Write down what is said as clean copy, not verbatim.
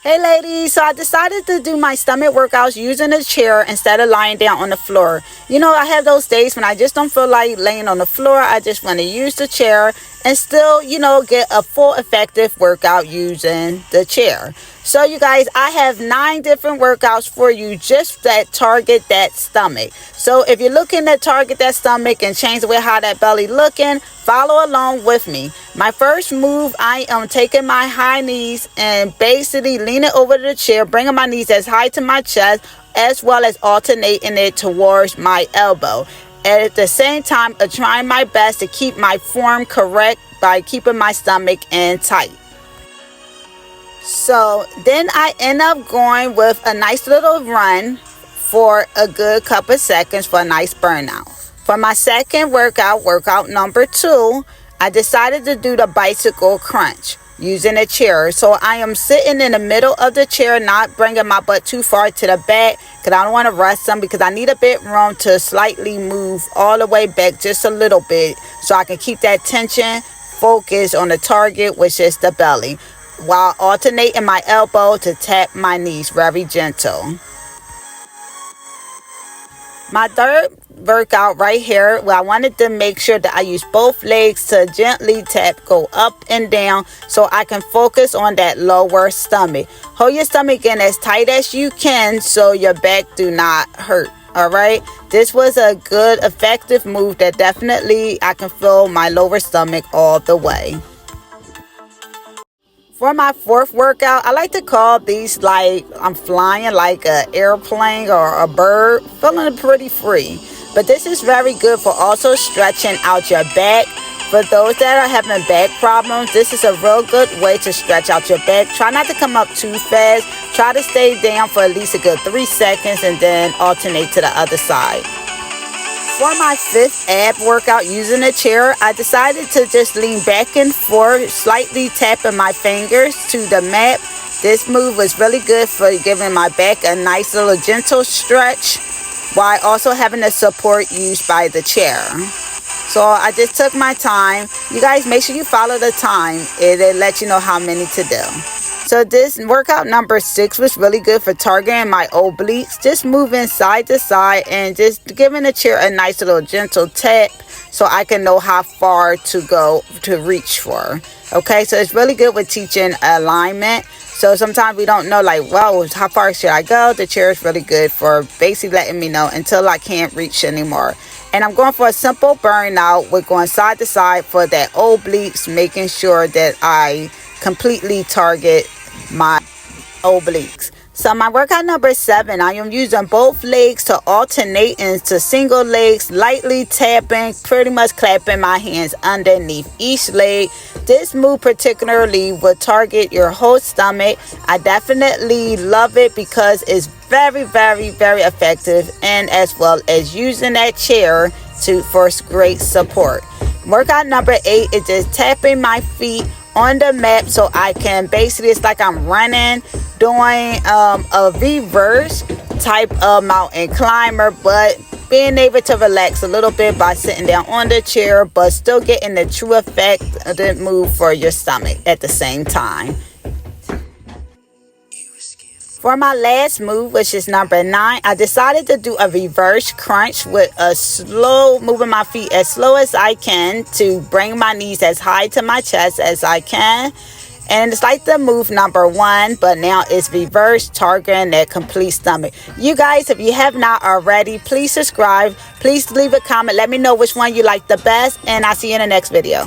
Hey ladies, so I decided to do my stomach workouts using a chair instead of lying down on the floor. You know, I have those days when I just don't feel like laying on the floor. I just want to use the chair and still, get a full effective workout using the chair. So you guys, I have 9 different workouts for you just that target that stomach. So if you're looking to target that stomach and change the way how that belly looking, follow along with me. My first move, I am taking my high knees and basically leaning over the chair, bringing my knees as high to my chest, as well as alternating it towards my elbow. And at the same time, trying my best to keep my form correct by keeping my stomach in tight. So then I end up going with a nice little run for a good couple seconds for a nice burnout. For my second workout number 2, I decided to do the bicycle crunch using a chair. So I am sitting in the middle of the chair, not bringing my butt too far to the back because I don't want to rest some, because I need a bit room to slightly move all the way back just a little bit so I can keep that tension focused on the target, which is the belly, while alternating my elbow to tap my knees very gentle. My third workout right here, where I wanted to make sure that I use both legs to gently tap, go up and down so I can focus on that lower stomach. Hold your stomach in as tight as you can so your back do not hurt. Alright, this was a good effective move that definitely I can feel my lower stomach all the way. For my fourth workout, I like to call these like I'm flying like an airplane or a bird, feeling pretty free. But this is very good for also stretching out your back. For those that are having back problems, this is a real good way to stretch out your back. Try not to come up too fast. Try to stay down for at least a good 3 seconds and then alternate to the other side. For my 5th ab workout using a chair, I decided to just lean back and forth, slightly tapping my fingers to the mat. This move was really good for giving my back a nice little gentle stretch while also having the support used by the chair. So I just took my time. You guys, make sure you follow the time. It'll let you know how many to do. So this workout number 6 was really good for targeting my obliques. Just moving side to side and just giving the chair a nice little gentle tap so I can know how far to go to reach for. Okay, so it's really good with teaching alignment. So sometimes we don't know, like, well, how far should I go? The chair is really good for basically letting me know until I can't reach anymore. And I'm going for a simple burnout with going side to side for that obliques, making sure that I completely target my obliques. So my workout number 7, I am using both legs to alternate into single legs, lightly tapping, pretty much clapping my hands underneath each leg. This move particularly will target your whole stomach. I definitely love it because it's very, very, very effective, and as well as using that chair for great support. Workout number 8 is just tapping my feet on the mat so I can basically, it's like I'm running, doing a reverse type of mountain climber, but being able to relax a little bit by sitting down on the chair, but still getting the true effect of the move for your stomach at the same time. For my last move, which is number 9, I decided to do a reverse crunch with a slow, moving my feet as slow as I can to bring my knees as high to my chest as I can. And it's like the move number 1, but now it's reverse, targeting that complete stomach. You guys, if you have not already, please subscribe. Please leave a comment. Let me know which one you like the best, and I'll see you in the next video.